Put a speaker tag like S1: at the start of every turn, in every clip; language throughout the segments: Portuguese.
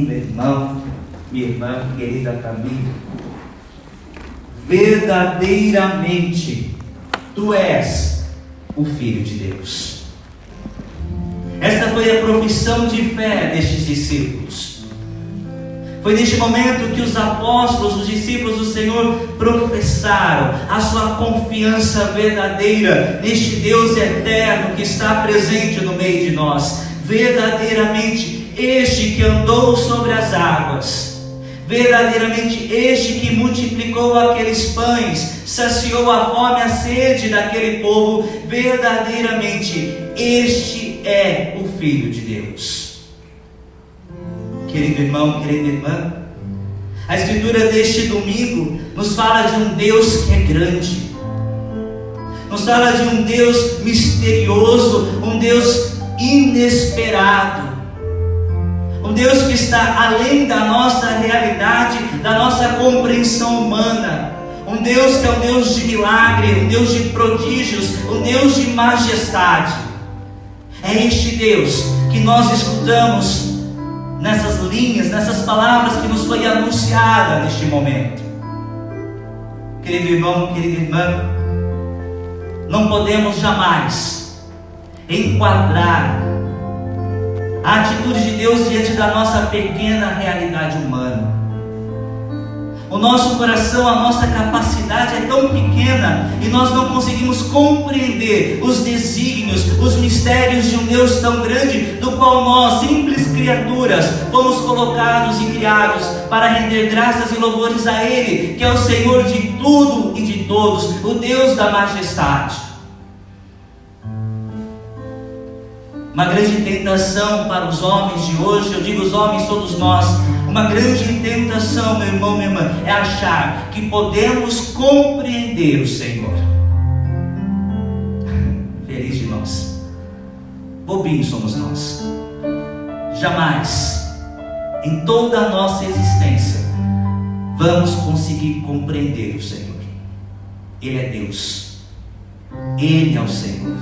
S1: meu irmão, minha irmã, querida família, verdadeiramente tu és o Filho de Deus. Esta foi a profissão de fé destes discípulos. Foi neste momento que os apóstolos, os discípulos do Senhor, professaram a sua confiança verdadeira neste Deus eterno que está presente no meio de nós. Verdadeiramente este que andou sobre as águas, verdadeiramente este que multiplicou aqueles pães, saciou a fome e a sede daquele povo, verdadeiramente este é o Filho de Deus. Querido irmão, querida irmã, a escritura deste domingo nos fala de um Deus que é grande, nos fala de um Deus misterioso, um Deus inesperado, um Deus que está além da nossa realidade, da nossa compreensão humana, um Deus que é um Deus de milagre, um Deus de prodígios, um Deus de majestade. É este Deus que nós escutamos nessas linhas, nessas palavras que nos foi anunciada neste momento. Querido irmão, querida irmã, não podemos jamais enquadrar a atitude de Deus diante da nossa pequena realidade humana. O nosso coração, a nossa capacidade é tão pequena e nós não conseguimos compreender os desígnios, os mistérios de um Deus tão grande, do qual nós, simples criaturas, fomos colocados e criados para render graças e louvores a Ele, que é o Senhor de tudo e de todos, o Deus da majestade. Uma grande tentação para os homens de hoje, eu digo os homens, todos nós, uma grande tentação, meu irmão, minha irmã, é achar que podemos compreender o Senhor. Feliz de nós, bobinhos somos nós. Jamais, em toda a nossa existência, vamos conseguir compreender o Senhor. Ele é Deus, Ele é o Senhor.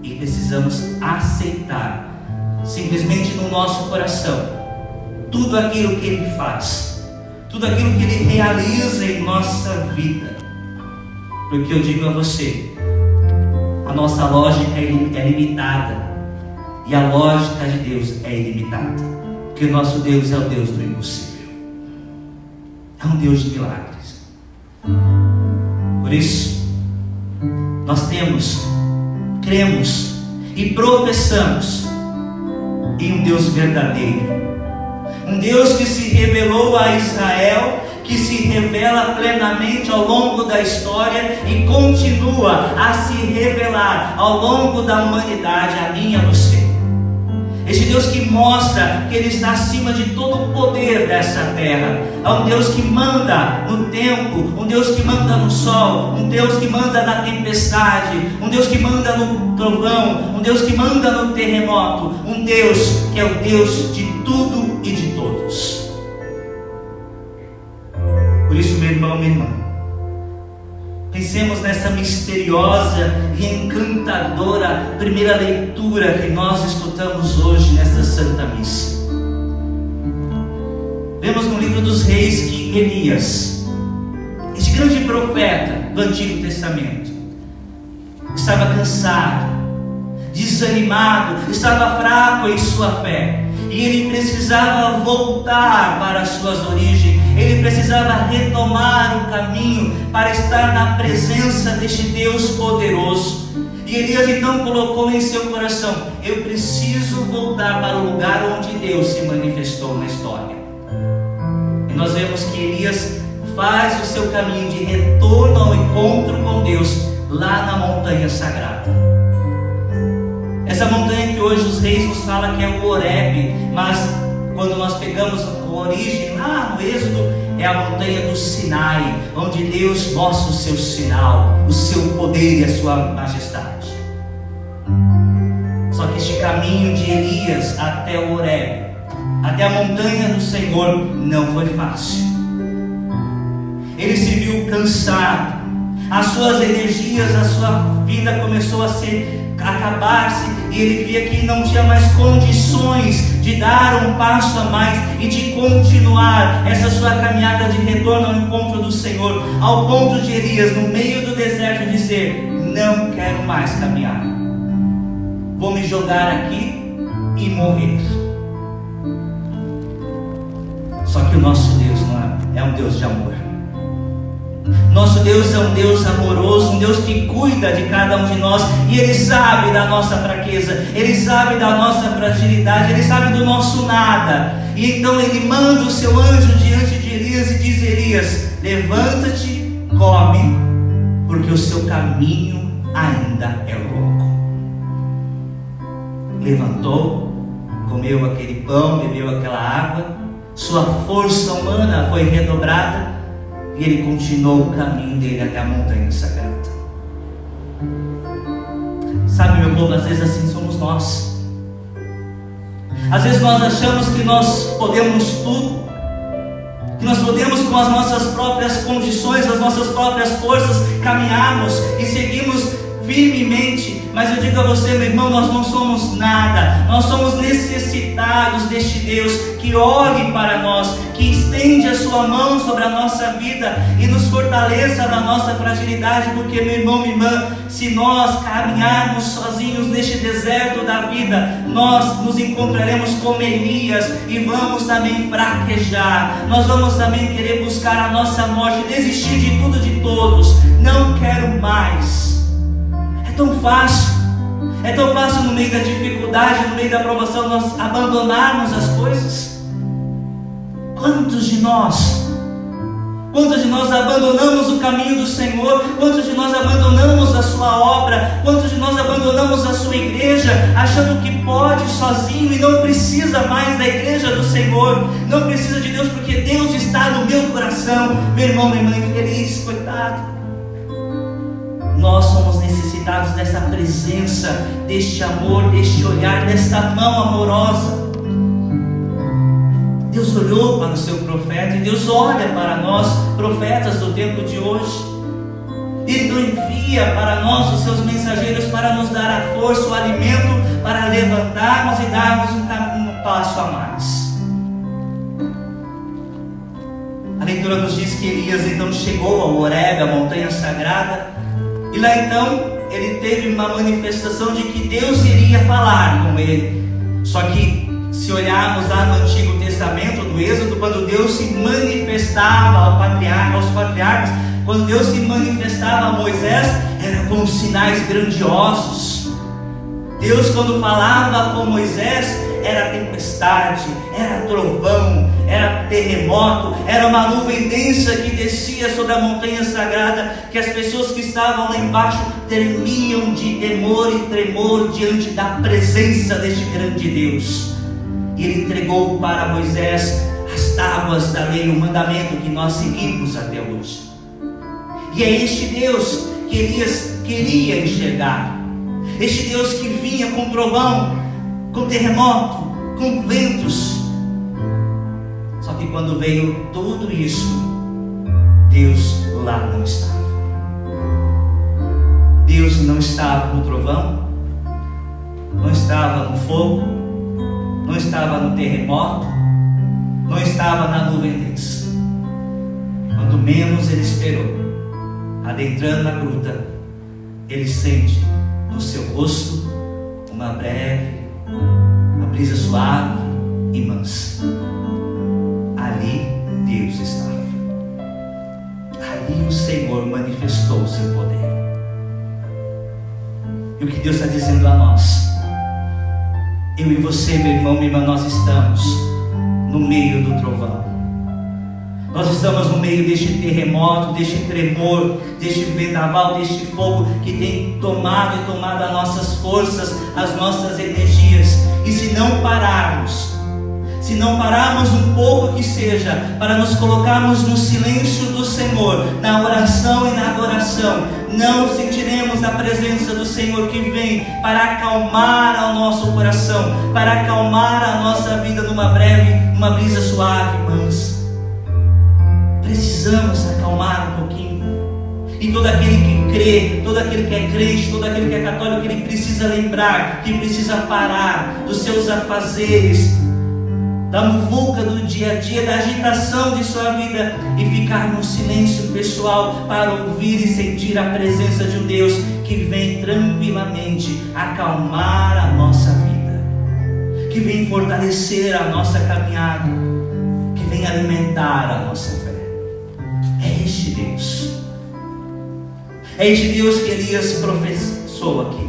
S1: E precisamos aceitar, simplesmente no nosso coração, tudo aquilo que Ele faz, tudo aquilo que Ele realiza em nossa vida. Porque eu digo a você, a nossa lógica é limitada, e a lógica de Deus é ilimitada, porque o nosso Deus é o Deus do impossível, é um Deus de milagres. Por isso, nós cremos e professamos em um Deus verdadeiro, um Deus que se revelou a Israel, que se revela plenamente ao longo da história e continua a se revelar ao longo da humanidade, a mim e a você. Este Deus que mostra que Ele está acima de todo o poder dessa terra. É um Deus que manda no tempo, um Deus que manda no sol, um Deus que manda na tempestade, um Deus que manda no trovão, um Deus que manda no terremoto, um Deus que é o Deus de tudo e de todos. Por isso, meu irmão, minha irmã, pensemos nessa misteriosa e encantadora primeira leitura que nós escutamos hoje nesta Santa Missa. Vemos no livro dos Reis que Elias, este grande profeta do Antigo Testamento, estava cansado, desanimado, estava fraco em sua fé, e ele precisava voltar para as suas origens, ele precisava retomar o caminho para estar na presença deste Deus poderoso. E Elias então colocou em seu coração: eu preciso voltar para o lugar onde Deus se manifestou na história. E nós vemos que Elias faz o seu caminho de retorno ao encontro com Deus lá na montanha sagrada. Essa montanha que hoje os reis nos falam que é o Horebe, mas quando nós pegamos a origem lá no Êxodo, é a montanha do Sinai, onde Deus mostra o seu sinal, o seu poder e a sua majestade. Só que este caminho de Elias até o Horebe, até a montanha do Senhor, não foi fácil. Ele se viu cansado, as suas energias, a sua vida começou a acabar-se, e ele via que não tinha mais condições de dar um passo a mais e de continuar essa sua caminhada de retorno ao encontro do Senhor, ao ponto de Elias, no meio do deserto, dizer: não quero mais caminhar, vou me jogar aqui e morrer. Só que o nosso Deus não é um Deus de amor. Nosso Deus é um Deus amoroso, um Deus que cuida de cada um de nós, e Ele sabe da nossa fraqueza, Ele sabe da nossa fragilidade, Ele sabe do nosso nada. E então Ele manda o seu anjo diante de Elias e diz: Elias, levanta-te, come, porque o seu caminho ainda é longo. Levantou, comeu aquele pão, bebeu aquela água, sua força humana foi redobrada, e ele continuou o caminho dele até a montanha sagrada. Sabe, meu povo, às vezes assim somos nós. Às vezes nós achamos que nós podemos tudo, que nós podemos, com as nossas próprias condições, as nossas próprias forças, caminharmos e seguimos firmemente. Mas eu digo a você, meu irmão, nós não somos nada. Nós somos necessitados deste Deus que olhe para nós, que estende a sua mão sobre a nossa vida e nos fortaleça na nossa fragilidade. Porque, meu irmão, minha irmã, se nós caminharmos sozinhos neste deserto da vida, nós nos encontraremos como Elias e vamos também fraquejar. Nós vamos também querer buscar a nossa morte, desistir de tudo, de todos. Não quero mais. É tão fácil no meio da dificuldade, no meio da provação, nós abandonarmos as coisas. Quantos de nós abandonamos o caminho do Senhor? Quantos de nós abandonamos a sua obra? Quantos de nós abandonamos a sua igreja, achando que pode sozinho e não precisa mais da igreja do Senhor, não precisa de Deus, porque Deus está no meu coração? Meu irmão, minha irmã infeliz, coitado. Nós somos necessitados dessa presença, deste amor, deste olhar, desta mão amorosa. Deus olhou para o seu profeta e Deus olha para nós, profetas do tempo de hoje. Ele envia para nós os seus mensageiros para nos dar a força, o alimento, para levantarmos e darmos um passo a mais. A leitura nos diz que Elias então chegou ao Horebe, a montanha sagrada. E lá então ele teve uma manifestação de que Deus iria falar com ele. Só que se olharmos lá no Antigo Testamento, do Êxodo, quando Deus se manifestava aos patriarcas, quando Deus se manifestava a Moisés, era com sinais grandiosos. Deus, quando falava com Moisés, era tempestade, era trovão, era terremoto, era uma nuvem densa que descia sobre a montanha sagrada, que as pessoas que estavam lá embaixo tremiam de temor e tremor diante da presença deste grande Deus. E ele entregou para Moisés as tábuas da lei, o mandamento que nós seguimos até hoje. E é este Deus que Elias queria enxergar, este Deus que vinha com trovão, com terremoto, com ventos. Só que quando veio tudo isso, Deus lá não estava. Deus não estava no trovão, não estava no fogo, não estava no terremoto, não estava na nuvem densa. Quando menos ele esperou, adentrando na gruta, ele sente no seu rosto uma brisa suave e mansa. Ali Deus estava. Ali o Senhor manifestou o seu poder. E o que Deus está dizendo a nós? Eu e você, meu irmão, minha irmã, nós estamos no meio do trovão. Nós estamos no meio deste terremoto, deste tremor, deste vendaval, deste fogo que tem tomado as nossas forças, as nossas energias. E se não pararmos um pouco que seja, para nos colocarmos no silêncio do Senhor, na oração e na adoração, não sentiremos a presença do Senhor que vem para acalmar o nosso coração, para acalmar a nossa vida numa brisa suave e mansa. Precisamos acalmar um pouquinho. E todo aquele que crê, todo aquele que é crente, todo aquele que é católico, ele precisa lembrar que precisa parar dos seus afazeres, da muvuca do dia a dia, da agitação de sua vida, e ficar no silêncio pessoal para ouvir e sentir a presença de um Deus que vem tranquilamente acalmar a nossa vida, que vem fortalecer a nossa caminhada, que vem alimentar a nossa fé. É este Deus. É este Deus que Elias professou aqui.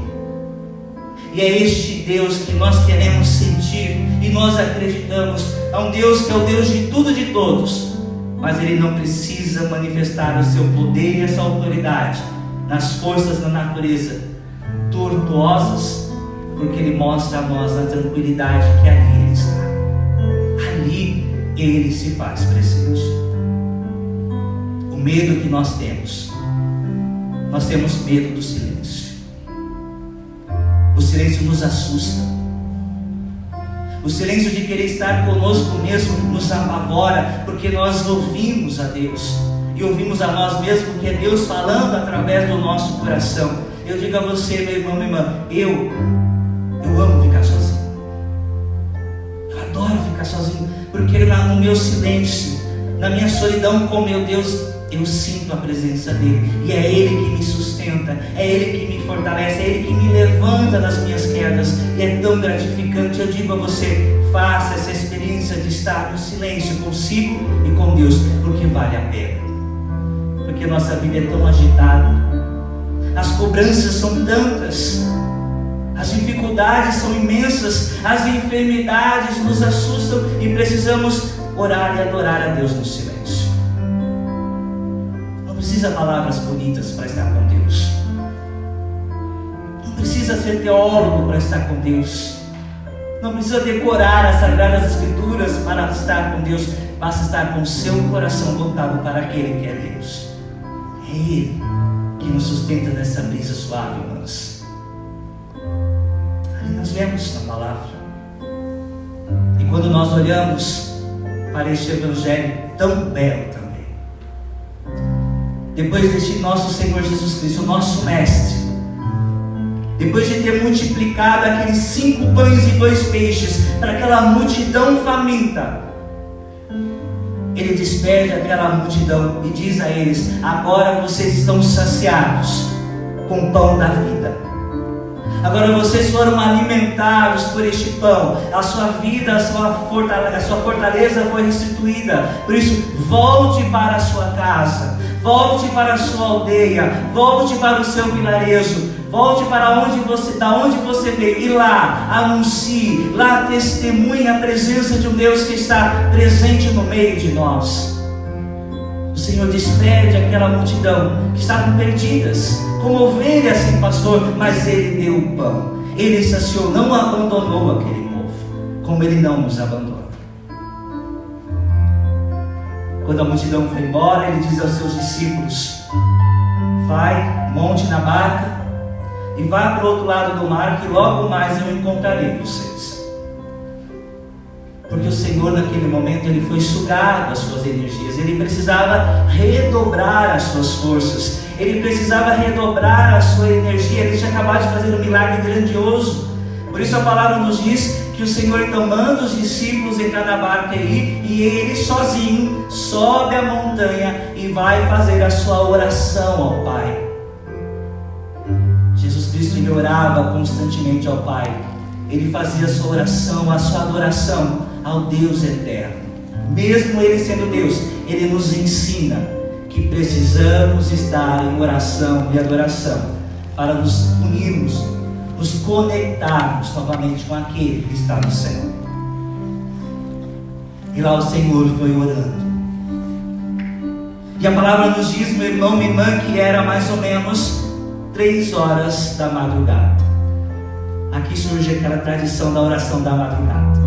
S1: E é este Deus que nós queremos sentir e nós acreditamos. É um Deus que é o Deus de tudo e de todos, mas Ele não precisa manifestar o seu poder e a sua autoridade nas forças da natureza tortuosas, porque Ele mostra a nós a tranquilidade que ali Ele está. Ali Ele se faz presente. O medo que nós temos medo do silêncio. O silêncio nos assusta. O silêncio de querer estar conosco mesmo nos apavora, porque nós ouvimos a Deus e ouvimos a nós mesmos, porque é Deus falando através do nosso coração. Eu digo a você, meu irmão, minha irmã, eu amo ficar sozinho. Eu adoro ficar sozinho, porque no meu silêncio, na minha solidão com meu Deus, eu sinto a presença dEle, e é Ele que me sustenta, é Ele que me fortalece, é Ele que me levanta das minhas quedas, e é tão gratificante. Eu digo a você, faça essa experiência de estar no silêncio consigo e com Deus, porque vale a pena, porque nossa vida é tão agitada, as cobranças são tantas, as dificuldades são imensas, as enfermidades nos assustam, e precisamos orar e adorar a Deus no silêncio. Não precisa palavras bonitas para estar com Deus. Não precisa ser teólogo para estar com Deus. Não precisa decorar as Sagradas Escrituras para estar com Deus. Basta estar com o seu coração voltado para aquele que é Deus. É Ele que nos sustenta nessa brisa suave, irmãos. Ali nós vemos na palavra. E quando nós olhamos para este Evangelho tão belo também, depois deste nosso Senhor Jesus Cristo, o nosso Mestre, depois de ter multiplicado aqueles 5 pães e 2 peixes para aquela multidão faminta, Ele despede aquela multidão e diz a eles: agora vocês estão saciados com o pão da vida. Agora vocês foram alimentados por este pão. A sua vida, a sua fortaleza foi restituída. Por isso, volte para a sua casa, volte para a sua aldeia, volte para o seu vilarejo, volte para da onde você veio, e lá anuncie, lá testemunhe a presença de um Deus que está presente no meio de nós. O Senhor despede aquela multidão que estavam perdidas, como ovelhas sem pastor, mas Ele deu o pão, Ele saciou, não abandonou aquele povo, como Ele não nos abandona. Quando a multidão foi embora, Ele diz aos seus discípulos: vai, monte na barca e vá para o outro lado do mar, que logo mais eu encontrarei vocês. Porque o Senhor naquele momento Ele foi sugado as suas energias, Ele precisava redobrar as suas forças, Ele precisava redobrar a sua energia. Ele tinha acabado de fazer um milagre grandioso. Por isso a palavra nos diz que o Senhor então manda os discípulos entrar na barca e Ele sozinho sobe a montanha e vai fazer a sua oração ao Pai. Jesus Cristo, Ele orava constantemente ao Pai, Ele fazia a sua oração, a sua adoração ao Deus eterno. Mesmo Ele sendo Deus, Ele nos ensina que precisamos estar em oração e adoração para nos unirmos, nos conectarmos novamente com aquele que está no céu. E lá o Senhor foi orando. E a palavra nos diz, meu irmão, minha irmã, que era mais ou menos 3 horas da madrugada. Aqui surge aquela tradição da oração da madrugada.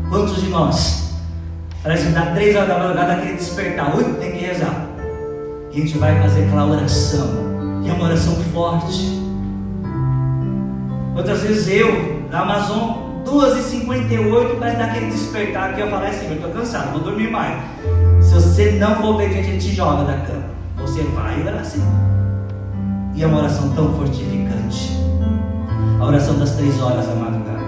S1: Quantos de nós, parece que dá 3 horas da madrugada, aquele despertar, tem que rezar, e a gente vai fazer aquela oração, e é uma oração forte. Outras vezes eu, na Amazon, 2h58, parece dar aquele despertar, que eu falo assim: eu estou cansado, vou dormir mais. Se você não for obediente, ele te joga da cama, você vai orar assim. E é uma oração tão fortificante, a oração das 3 horas da madrugada.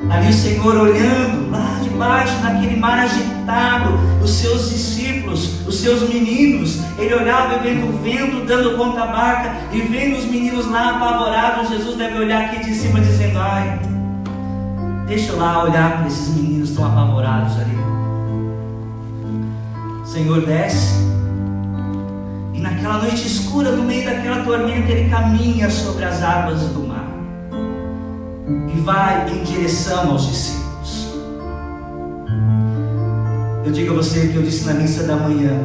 S1: Ali o Senhor olhando lá de baixo, naquele mar agitado, os seus discípulos, os seus meninos. Ele olhava e vendo o vento dando contra a barca, e vendo os meninos lá apavorados. Jesus deve olhar aqui de cima dizendo: ai, deixa eu lá olhar para esses meninos tão apavorados ali. O Senhor desce, e naquela noite escura, no meio daquela tormenta, Ele caminha sobre as águas do mar e vai em direção aos discípulos. Eu digo a você o que eu disse na missa da manhã: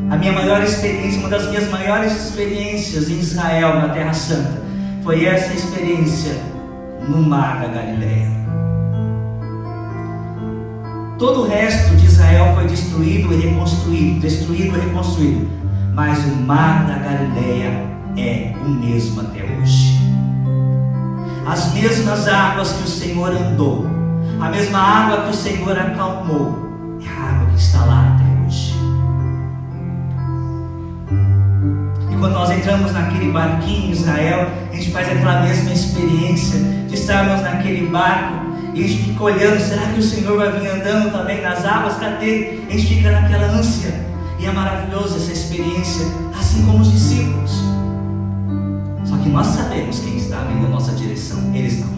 S1: a minha maior experiência, uma das minhas maiores experiências em Israel, na Terra Santa, foi essa experiência no mar da Galileia. Todo o resto de Israel foi destruído e reconstruído, mas o mar da Galileia é o mesmo até hoje. As mesmas águas que o Senhor andou, a mesma água que o Senhor acalmou, é a água que está lá até hoje. E quando nós entramos naquele barquinho em Israel, a gente faz aquela mesma experiência de estarmos naquele barco, e a gente fica olhando: será que o Senhor vai vir andando também nas águas? Cadê? A gente fica naquela ânsia, e é maravilhoso essa experiência, assim como os discípulos. Só que nós sabemos quem está vindo na nossa direção, eles não.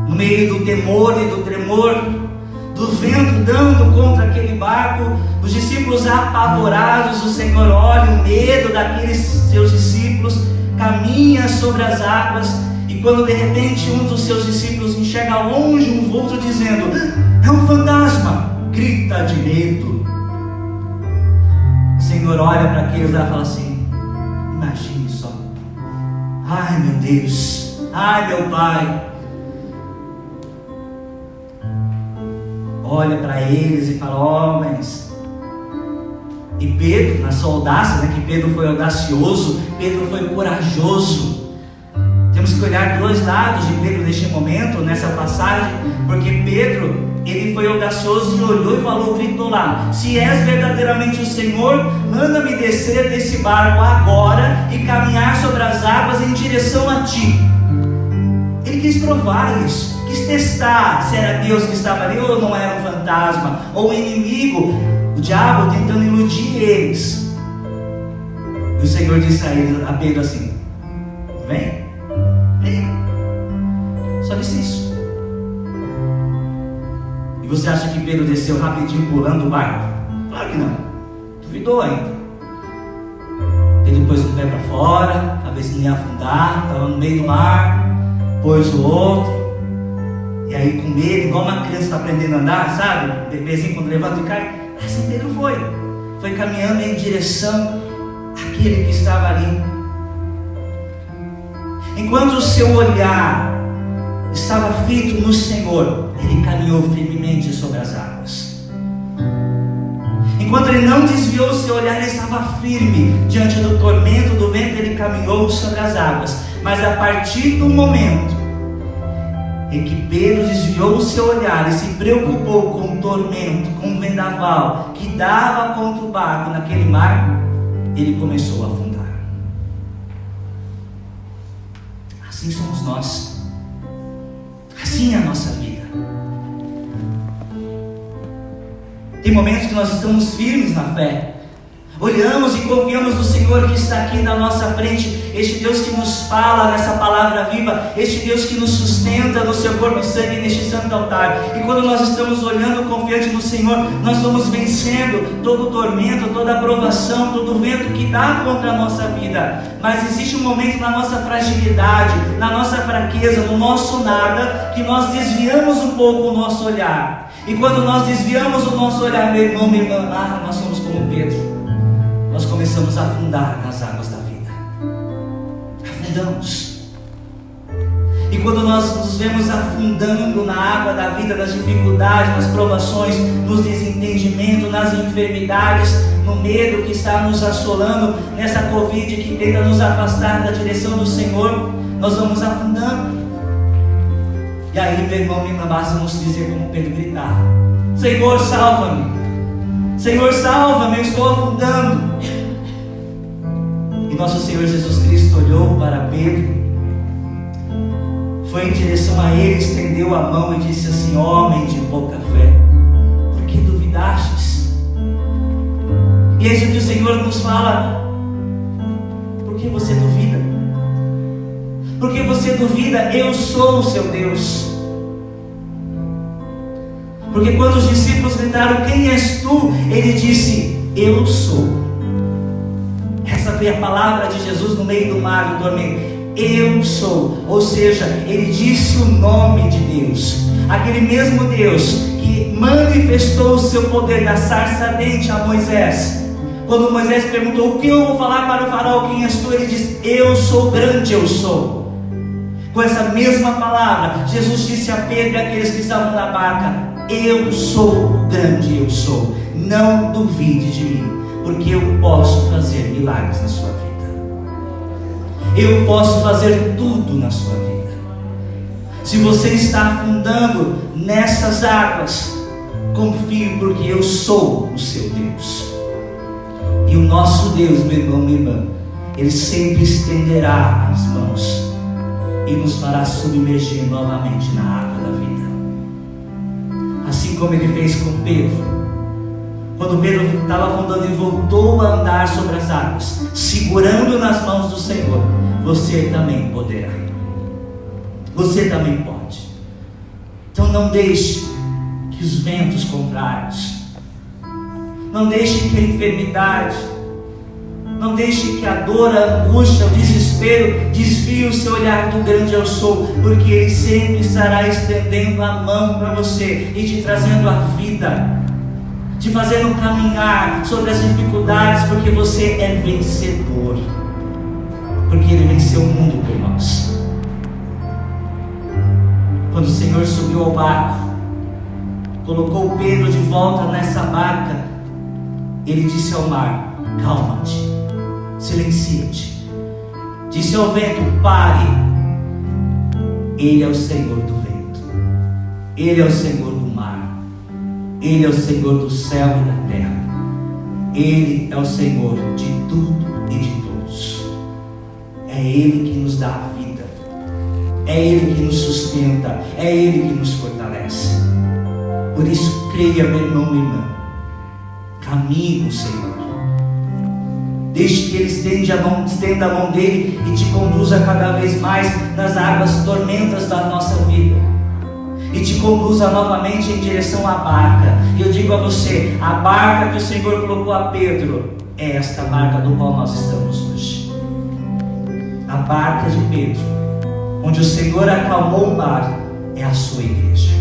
S1: No meio do temor e do tremor, do vento dando contra aquele barco, os discípulos apavorados, o Senhor olha o medo daqueles seus discípulos, caminha sobre as águas. E quando de repente um dos seus discípulos enxerga longe um vulto dizendo: é um fantasma, grita de medo. O Senhor olha para aqueles lá e fala assim: imagine só, ai meu Deus, ai meu Pai. Olha para eles e fala: homens. E Pedro, na sua audácia, que Pedro foi audacioso, Pedro foi corajoso. Temos que olhar dois lados de Pedro neste momento, nessa passagem, porque Pedro, ele foi audacioso e olhou e falou, gritou lá: se és verdadeiramente o Senhor, manda-me descer desse barco agora e caminhar sobre as águas em direção a ti. Ele quis provar isso, quis testar se era Deus que estava ali ou não era um fantasma, ou um inimigo, o diabo tentando iludir eles. E o Senhor disse a Pedro assim: vem. Só disse isso. E você acha que Pedro desceu rapidinho pulando o barco? Claro que não. Duvidou ainda. Pedro pôs um pé para fora, para ver se não ia afundar. Estava no meio do mar. Pôs o outro. E aí, com medo, igual uma criança está aprendendo a andar, sabe? O bebezinho quando levanta e cai. Assim Pedro foi. Foi caminhando em direção àquele que estava ali. Enquanto o seu olhar estava fito no Senhor, ele caminhou firmemente sobre as águas. Enquanto ele não desviou o seu olhar, ele estava firme diante do tormento, do vento, ele caminhou sobre as águas. Mas a partir do momento em que Pedro desviou o seu olhar e se preocupou com o tormento, com o vendaval que dava contra o barco naquele mar, ele começou a afundar. Assim somos nós. Assim é a nossa vida. Tem momentos que nós estamos firmes na fé, olhamos e confiamos no Senhor que está aqui na nossa frente, este Deus que nos fala nessa palavra viva, este Deus que nos sustenta no seu corpo e sangue neste santo altar. E quando nós estamos olhando confiante no Senhor, nós vamos vencendo todo o tormento, toda a provação, todo o vento que dá contra a nossa vida. Mas existe um momento na nossa fragilidade, na nossa fraqueza, no nosso nada, que nós desviamos um pouco o nosso olhar. E quando nós desviamos o nosso olhar, meu irmão, minha irmã, nós somos como Pedro. Nós começamos a afundar nas águas da vida. Afundamos. E quando nós nos vemos afundando na água da vida, nas dificuldades, nas provações, nos desentendimentos, nas enfermidades, no medo que está nos assolando, nessa Covid que tenta nos afastar da direção do Senhor, nós vamos afundando. E aí, meu irmão, minha irmã, basta nos dizer como Pedro gritar: Senhor, salva-me! Senhor, salva-me, eu estou afundando. E nosso Senhor Jesus Cristo olhou para Pedro foi em direção a ele, estendeu a mão e disse assim: homem de pouca fé, por que duvidastes? E é isso que o Senhor nos fala: por que você duvida? Por que você duvida? Eu sou o seu Deus. Porque quando os discípulos gritaram: quem és tu? Ele disse: eu sou. Essa foi a palavra de Jesus no meio do mar do tormento: eu sou. Ou seja, ele disse o nome de Deus, aquele mesmo Deus que manifestou o seu poder na sarça ardente a Moisés. Quando Moisés perguntou: o que eu vou falar para o faraó, quem és tu? Ele disse: eu sou grande, eu sou. Com essa mesma palavra, Jesus disse a Pedro e àqueles que estavam na barca: eu sou o grande, eu sou. Não duvide de mim, porque eu posso fazer milagres na sua vida. Eu posso fazer tudo na sua vida. Se você está afundando nessas águas, confie, porque eu sou o seu Deus. E o nosso Deus, meu irmão, minha irmã, Ele sempre estenderá as mãos e nos fará submergir novamente na água da vida. Assim como Ele fez com Pedro. Quando Pedro estava afundando e voltou a andar sobre as águas, segurando nas mãos do Senhor, você também poderá. Você também pode. Então não deixe que os ventos contrários, não deixe que a enfermidade, não deixe que a dor, a angústia, o desespero desvie o seu olhar do grande eu sou, porque Ele sempre estará estendendo a mão para você e te trazendo a vida, te fazendo caminhar sobre as dificuldades, porque você é vencedor, porque Ele venceu o mundo por nós. Quando o Senhor subiu ao barco, colocou Pedro de volta nessa barca, Ele disse ao mar: calma-te, silencia-te. Disse ao vento: pare. Ele é o Senhor do vento, Ele é o Senhor do mar, Ele é o Senhor do céu e da terra, Ele é o Senhor de tudo e de todos. É Ele que nos dá a vida, é Ele que nos sustenta, é Ele que nos fortalece. Por isso, creia, meu irmão, minha irmã, caminhe com o Senhor. Deixe que Ele estenda a mão dele e te conduza cada vez mais nas águas tormentas da nossa vida, e te conduza novamente em direção à barca. E eu digo a você: a barca que o Senhor colocou a Pedro é esta barca do qual nós estamos hoje. A barca de Pedro, onde o Senhor acalmou o mar, é a sua igreja,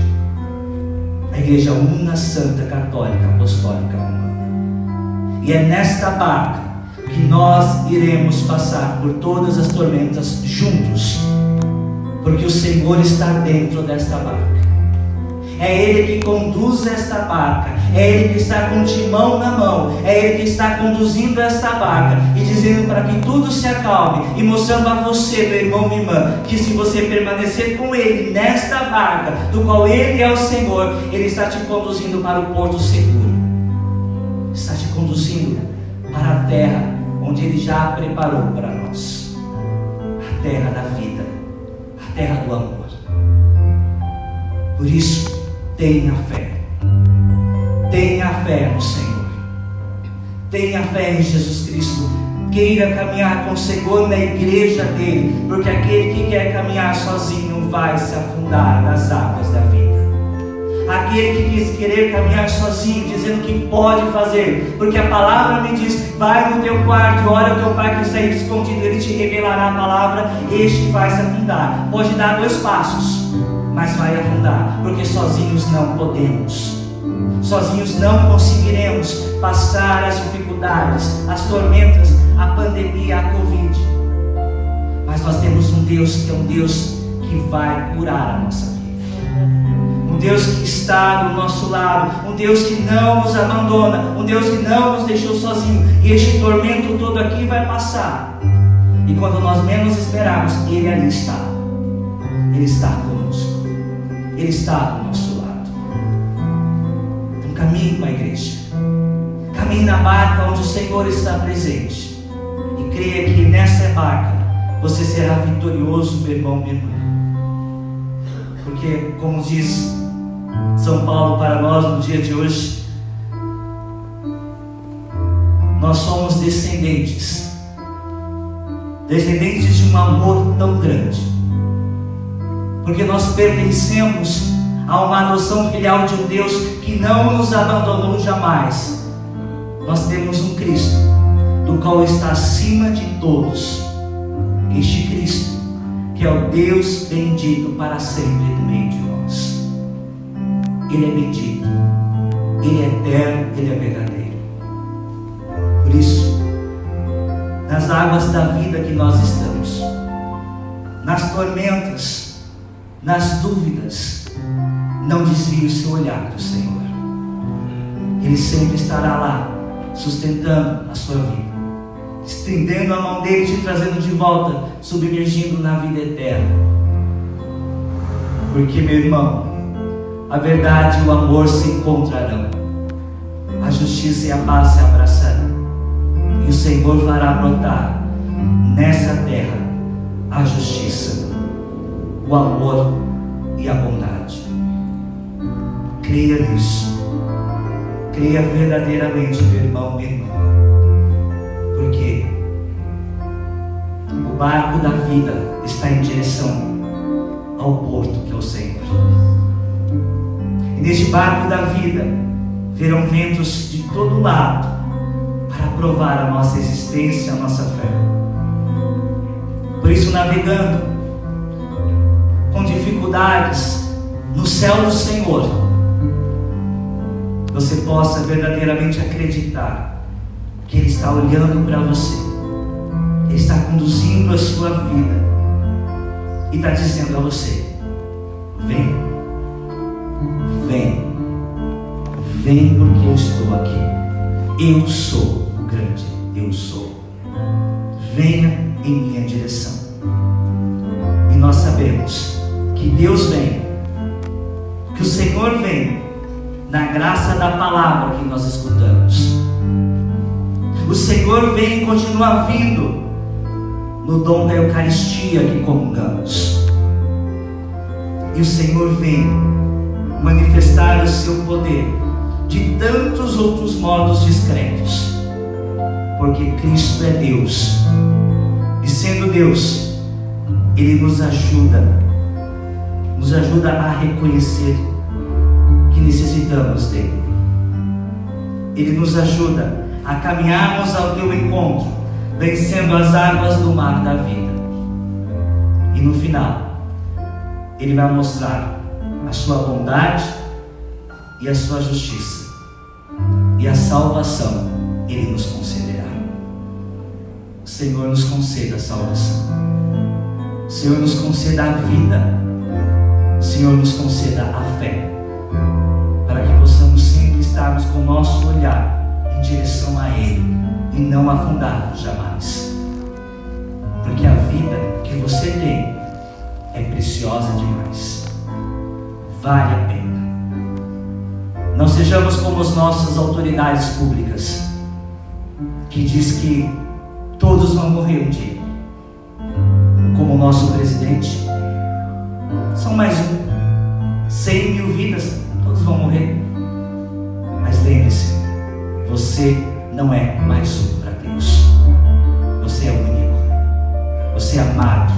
S1: a igreja una, santa, católica, apostólica, romana. E é nesta barca que nós iremos passar por todas as tormentas juntos, porque o Senhor está dentro desta barca. É Ele que conduz esta barca, é Ele que está com o timão na mão, é Ele que está conduzindo esta barca e dizendo para que tudo se acalme, e mostrando a você, meu irmão, minha irmã, que se você permanecer com Ele nesta barca, do qual Ele é o Senhor, Ele está te conduzindo para o porto seguro, está te conduzindo para a terra onde Ele já preparou para nós, a terra da vida, a terra do amor. Por isso, tenha fé no Senhor, tenha fé em Jesus Cristo, queira caminhar com o Senhor na igreja dele, porque aquele que quer caminhar sozinho vai se afundar nas águas da vida. Aquele que quis querer caminhar sozinho, dizendo que pode fazer, porque a palavra me diz: vai no teu quarto e ora ao teu pai que está escondido, ele te revelará a palavra, este vai se afundar. Pode dar 2 passos, mas vai afundar, porque sozinhos não podemos, sozinhos não conseguiremos passar as dificuldades, as tormentas, a pandemia, a Covid. Mas nós temos um Deus que é um Deus que vai curar a nossa vida, um Deus que está do nosso lado, um Deus que não nos abandona, um Deus que não nos deixou sozinhos. E este tormento todo aqui vai passar, e quando nós menos esperarmos, Ele ali está. Ele está conosco, Ele está do nosso lado. Então caminhe com a igreja, caminhe na barca onde o Senhor está presente, e creia que nessa barca você será vitorioso, meu irmão, minha irmã. Porque, como diz São Paulo para nós no dia de hoje, nós somos descendentes de um amor tão grande, porque nós pertencemos a uma adoção filial de um Deus que não nos abandonou jamais. Nós temos um Cristo, do qual está acima de todos. Este Cristo, que é o Deus bendito para sempre no meio de nós. Ele é bendito, Ele é eterno, Ele é verdadeiro. Por isso, nas águas da vida que nós estamos, nas tormentas, nas dúvidas, não desvie o seu olhar do Senhor. Ele sempre estará lá, sustentando a sua vida, estendendo a mão dele, te trazendo de volta, submergindo na vida eterna. Porque, meu irmão, a verdade e o amor se encontrarão, a justiça e a paz se abraçarão, e o Senhor fará brotar nessa terra a justiça, o amor e a bondade. Creia nisso, creia verdadeiramente, meu irmão, minha irmã, porque o barco da vida está em direção ao porto, que é o Senhor. E neste barco da vida virão ventos de todo lado para provar a nossa existência, a nossa fé. Por isso, navegando com dificuldades no céu do Senhor, você possa verdadeiramente acreditar que Ele está olhando para você, Ele está conduzindo a sua vida e está dizendo a você: vem, vem, vem, porque eu estou aqui. Eu sou o grande, eu sou. Venha em minha direção. E nós sabemos que Deus vem, que o Senhor vem na graça da palavra que nós escutamos. O Senhor vem e continua vindo no dom da Eucaristia que comungamos. E o Senhor vem manifestar o seu poder de tantos outros modos discretos, porque Cristo é Deus, e sendo Deus, Ele nos ajuda a reconhecer que necessitamos dele. Ele nos ajuda a caminharmos ao teu encontro, vencendo as águas do mar da vida. E no final, Ele vai mostrar a sua bondade e a sua justiça, e a salvação Ele nos concederá. O Senhor nos conceda a salvação, o Senhor nos conceda a vida, o Senhor nos conceda a fé, para que possamos sempre estarmos com o nosso olhar em direção a Ele e não afundarmos jamais, porque a vida que você tem é preciosa demais, vale a pena. Não sejamos como as nossas autoridades públicas, que diz que todos vão morrer um dia, como o nosso presidente. São mais 100 mil vidas, todos vão morrer. Mas lembre-se, você não é mais um para Deus. Você é único, você é amado,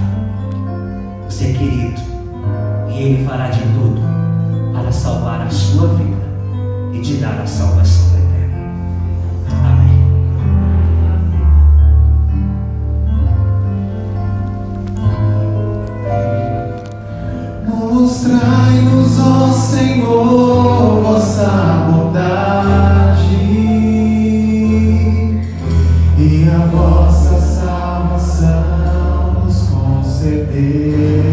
S1: você é querido, e Ele fará de tudo para salvar a sua vida e te dar a salvação eterna. Amém.
S2: Mostrai-nos, ó Senhor, vossa bondade e a vossa salvação nos conceder.